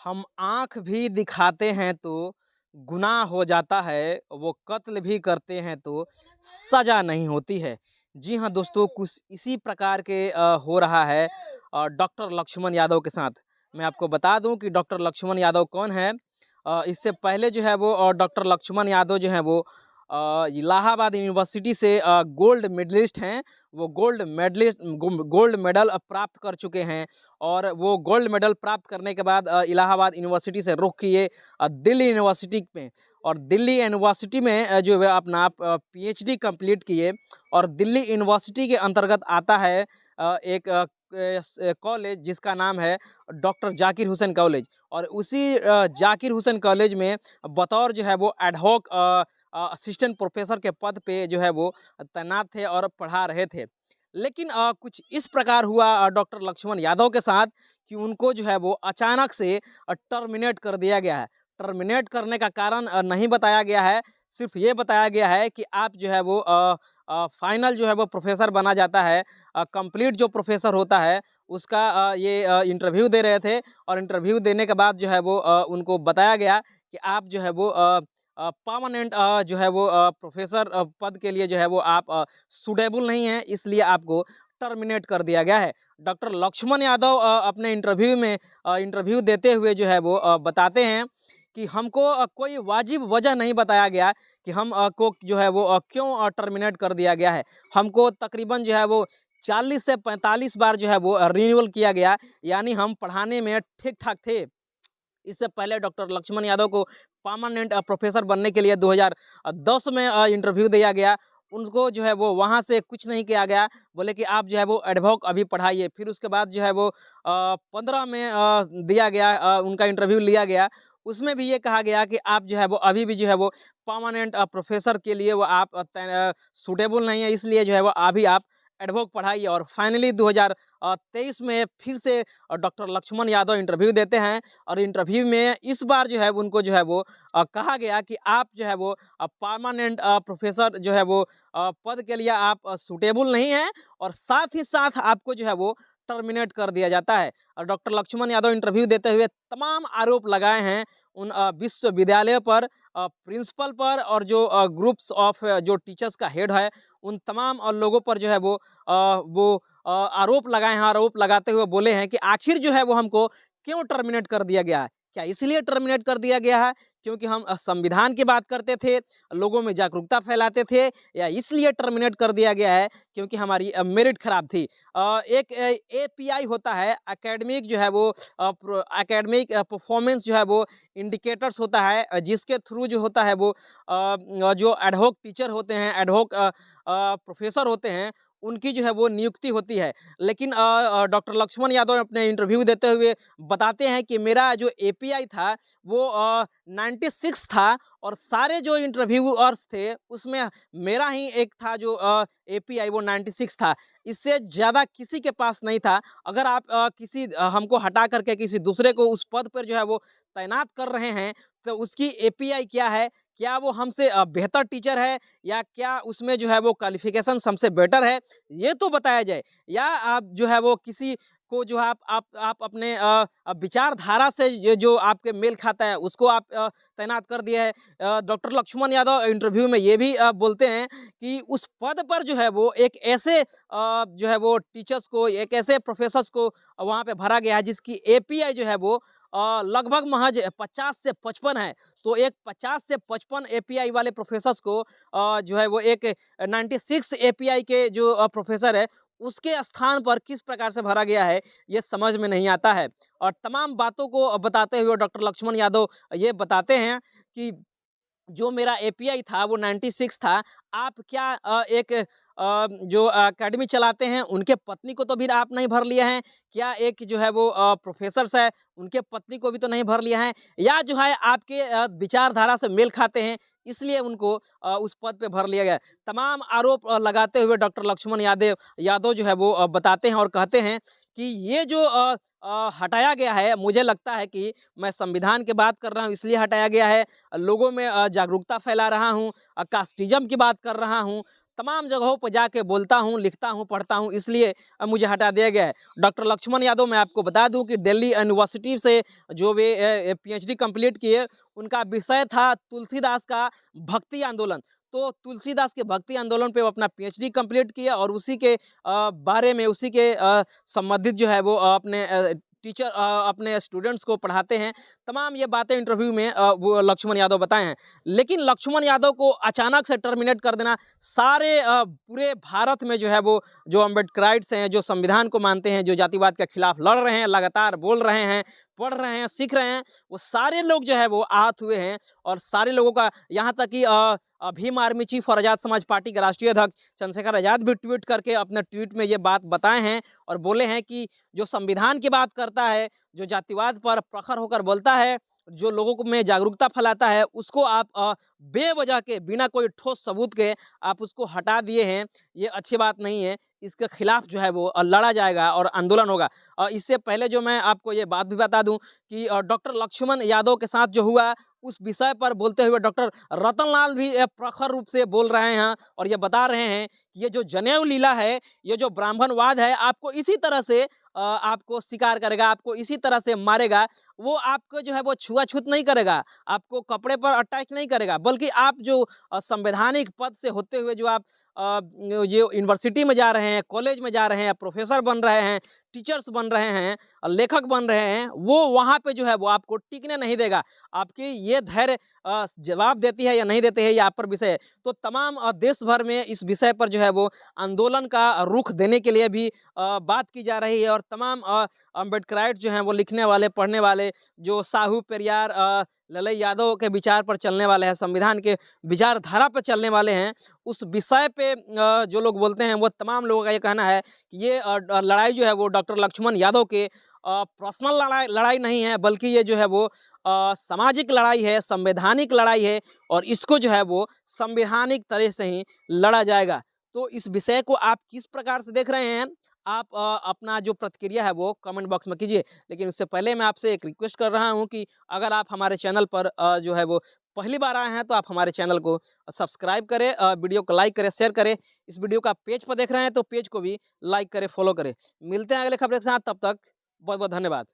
हम आँख भी दिखाते हैं तो गुनाह हो जाता है, वो कत्ल भी करते हैं तो सज़ा नहीं होती है। जी हाँ दोस्तों, कुछ इसी प्रकार के हो रहा है डॉक्टर लक्ष्मण यादव के साथ। मैं आपको बता दूँ कि डॉक्टर लक्ष्मण यादव कौन है? इससे पहले जो है वो डॉक्टर लक्ष्मण यादव जो हैं वो इलाहाबाद यूनिवर्सिटी से गोल्ड मेडलिस्ट हैं। वो गोल्ड मेडल प्राप्त कर चुके हैं और वो गोल्ड मेडल प्राप्त करने के बाद इलाहाबाद यूनिवर्सिटी से रुख किए दिल्ली यूनिवर्सिटी में। और दिल्ली यूनिवर्सिटी में जो है अपना पीएचडी कंप्लीट किए। और दिल्ली यूनिवर्सिटी के अंतर्गत आता है एक कॉलेज जिसका नाम है डॉक्टर जाकिर हुसैन कॉलेज। और उसी जाकिर हुसैन कॉलेज में बतौर जो है वो एडहॉक असिस्टेंट प्रोफेसर के पद पे जो है वो तैनात थे और पढ़ा रहे थे। लेकिन कुछ इस प्रकार हुआ डॉक्टर लक्ष्मण यादव के साथ कि उनको जो है वो अचानक से टर्मिनेट कर दिया गया है। टर्मिनेट करने का कारण नहीं बताया गया है, सिर्फ ये बताया गया है कि आप जो है वो फाइनल जो है वो प्रोफेसर बना जाता है। कंप्लीट जो प्रोफेसर होता है उसका ये इंटरव्यू दे रहे थे और इंटरव्यू देने के बाद जो है वो उनको बताया गया कि आप जो है वो परमानेंट जो है वो प्रोफेसर पद के लिए जो है वो आप सूटेबल नहीं हैं, इसलिए आपको टर्मिनेट कर दिया गया है। डॉक्टर लक्ष्मण यादव अपने इंटरव्यू में इंटरव्यू देते हुए जो है वो बताते हैं कि हमको कोई वाजिब वजह नहीं बताया गया कि हम को जो है वो क्यों टर्मिनेट कर दिया गया है। हमको तकरीबन जो है वो 40 से 45 बार जो है वो रिन्यूअल किया गया, यानी हम पढ़ाने में ठीक-ठाक थे। इससे पहले डॉक्टर लक्ष्मण यादव को परमानेंट प्रोफेसर बनने के लिए 2010 में इंटरव्यू दिया गया। उनको जो है वो वहाँ से कुछ नहीं किया गया, बोले कि आप जो है वो एडहॉक अभी पढ़ाइए। फिर उसके बाद जो है वो 15 में दिया गया, उनका इंटरव्यू लिया गया। उसमें भी ये कहा गया कि आप जो है वो अभी भी जो है वो परमानेंट प्रोफेसर के लिए वो आप सूटेबल नहीं है, इसलिए जो है वो अभी आप एडहॉक पढ़ाइए। और फाइनली 2023 में फिर से डॉक्टर लक्ष्मण यादव इंटरव्यू देते हैं और इंटरव्यू में इस बार जो है उनको जो है वो कहा गया कि आप जो है वो परमानेंट प्रोफेसर जो है वो पद के लिए आप सूटेबल नहीं हैं और साथ ही साथ आपको जो है वो टर्मिनेट कर दिया जाता है। और डॉक्टर लक्ष्मण यादव इंटरव्यू देते हुए तमाम आरोप लगाए हैं उन विश्वविद्यालय पर, प्रिंसिपल पर और जो ग्रुप्स ऑफ जो टीचर्स का हेड है उन तमाम लोगों पर जो है वो आरोप लगाए हैं। आरोप लगाते हुए बोले हैं कि आखिर जो है वो हमको क्यों टर्मिनेट कर दिया गया है? क्या इसलिए टर्मिनेट कर दिया गया है क्योंकि हम संविधान की बात करते थे, लोगों में जागरूकता फैलाते थे, या इसलिए टर्मिनेट कर दिया गया है क्योंकि हमारी मेरिट खराब थी? एक एपीआई होता है, एकेडमिक जो है वो एकेडमिक परफॉर्मेंस जो है वो इंडिकेटर्स होता है, जिसके थ्रू जो होता है वो जो एडहॉक टीचर होते हैं, एडहॉक प्रोफेसर होते हैं, उनकी जो है वो नियुक्ति होती है। लेकिन डॉक्टर लक्ष्मण यादव अपने इंटरव्यू देते हुए बताते हैं कि मेरा जो एपीआई था वो 96 था और सारे जो इंटरव्यूअर्स थे उसमें मेरा ही एक था जो एपीआई वो 96 था। इससे ज़्यादा किसी के पास नहीं था। अगर आप हमको हटा करके किसी दूसरे को उस पद पर जो है वो तैनात कर रहे हैं, तो उसकी एपीआई क्या है? क्या वो हमसे बेहतर टीचर है या क्या उसमें जो है वो क्वालिफ़िकेशंस हमसे बेटर है? ये तो बताया जाए। या आप जो है वो किसी को जो है आप अपने विचारधारा से ये जो आपके मेल खाता है उसको आप तैनात कर दिए हैं। डॉक्टर लक्ष्मण यादव इंटरव्यू में ये भी बोलते हैं कि उस पद पर जो है वो एक ऐसे जो है वो टीचर्स को, एक ऐसे प्रोफ़ेसर्स को वहाँ पे भरा गया है जिसकी एपीआई जो है वो लगभग महज़ 50 से 55 है। तो एक 50 से 55 एपीआई वाले प्रोफ़ेसर्स को जो है वो एक 96 एपीआई के जो प्रोफ़ेसर है, उसके स्थान पर किस प्रकार से भरा गया है, ये समझ में नहीं आता है। और तमाम बातों को बताते हुए डॉक्टर लक्ष्मण यादव ये बताते हैं कि जो मेरा एपीआई था वो 96 था। आप क्या एक जो अकेडमी चलाते हैं उनके पत्नी को तो भी आप नहीं भर लिए हैं? क्या एक जो है वो प्रोफ़ेसर्स है उनके पत्नी को भी तो नहीं भर लिया है? या जो है आपके विचारधारा से मेल खाते हैं इसलिए उनको उस पद पे भर लिया गया है? तमाम आरोप लगाते हुए डॉक्टर लक्ष्मण यादव जो है वो बताते हैं और कहते हैं कि ये जो हटाया गया है, मुझे लगता है कि मैं संविधान की बात कर रहा हूँ इसलिए हटाया गया है। लोगों में जागरूकता फैला रहा हूँ, कास्टिज़्म की बात कर रहा हूँ, तमाम जगहों पर जाके बोलता हूँ, लिखता हूँ, पढ़ता हूँ, इसलिए मुझे हटा दिया गया है। डॉक्टर लक्ष्मण यादव, मैं आपको बता दूँ कि दिल्ली यूनिवर्सिटी से जो वे पीएचडी कंप्लीट किए, उनका विषय था तुलसीदास का भक्ति आंदोलन। तो तुलसीदास के भक्ति आंदोलन पे वो अपना पीएचडी कंप्लीट किया और उसी के बारे में, उसी के संबंधित जो है वो अपने टीचर अपने स्टूडेंट्स को पढ़ाते हैं। तमाम ये बातें इंटरव्यू में वो लक्ष्मण यादव बताए हैं। लेकिन लक्ष्मण यादव को अचानक से टर्मिनेट कर देना, सारे पूरे भारत में जो है वो जो अम्बेडकराइट्स हैं, जो संविधान को मानते हैं, जो जातिवाद के खिलाफ लड़ रहे हैं, लगातार बोल रहे हैं, पढ़ रहे हैं, सीख रहे हैं, वो सारे लोग जो है वो आहत हुए हैं। और सारे लोगों का, यहाँ तक कि भीम आर्मी चीफ और आज़ाद समाज पार्टी के राष्ट्रीय अध्यक्ष चंद्रशेखर आज़ाद भी ट्वीट करके अपने ट्वीट में ये बात बताए हैं और बोले हैं कि जो संविधान की बात करता है, जो जातिवाद पर प्रखर होकर बोलता है, जो लोगों को में जागरूकता फैलाता है, उसको आप बेवजह के, बिना कोई ठोस सबूत के आप उसको हटा दिए हैं। ये अच्छी बात नहीं है। इसके खिलाफ जो है वो लड़ा जाएगा और आंदोलन होगा। इससे पहले जो मैं आपको ये बात भी बता दूं कि डॉक्टर लक्ष्मण यादव के साथ जो हुआ, उस विषय पर बोलते हुए डॉक्टर रतनलाल भी प्रखर रूप से बोल रहे हैं और ये बता रहे हैं कि ये जो जनेऊ लीला है, ये जो ब्राह्मणवाद है, आपको इसी तरह से आपको शिकार करेगा, आपको इसी तरह से मारेगा। वो आपको जो है वो छुआछूत नहीं करेगा, आपको कपड़े पर अटैच नहीं करेगा, बल्कि आप जो संवैधानिक पद से होते हुए जो आप जो यूनिवर्सिटी में जा रहे हैं, कॉलेज में जा रहे हैं, प्रोफेसर बन रहे हैं, टीचर्स बन रहे हैं, लेखक बन रहे हैं, वो वहाँ पे जो है वो आपको टिकने नहीं देगा। आपकी ये धैर्य जवाब देती है या नहीं देती है, ये आप पर विषय है। तो तमाम देश भर में इस विषय पर जो है वो आंदोलन का रुख देने के लिए भी बात की जा रही है और तमाम अम्बेडकराइट जो हैं वो लिखने वाले, पढ़ने वाले, जो साहू पेरियार ललई यादव के विचार पर चलने वाले हैं, संविधान के विचारधारा पर चलने वाले हैं, उस विषय पे जो लोग बोलते हैं, वो तमाम लोगों का ये कहना है कि ये लड़ाई जो है वो डॉक्टर लक्ष्मण यादव के पर्सनल लड़ाई नहीं है, बल्कि ये जो है वो सामाजिक लड़ाई है, संवैधानिक लड़ाई है और इसको जो है वो संवैधानिक तरह से ही लड़ा जाएगा। तो इस विषय को आप किस प्रकार से देख रहे हैं? आप अपना जो प्रतिक्रिया है वो कमेंट बॉक्स में कीजिए। लेकिन उससे पहले मैं आपसे एक रिक्वेस्ट कर रहा हूँ कि अगर आप हमारे चैनल पर जो है वो पहली बार आए हैं, तो आप हमारे चैनल को सब्सक्राइब करें, वीडियो को लाइक करें, शेयर करें। इस वीडियो को आप पेज पर देख रहे हैं तो पेज को भी लाइक करें, फॉलो करें। मिलते हैं अगले खबर के साथ, तब तक बहुत बहुत धन्यवाद।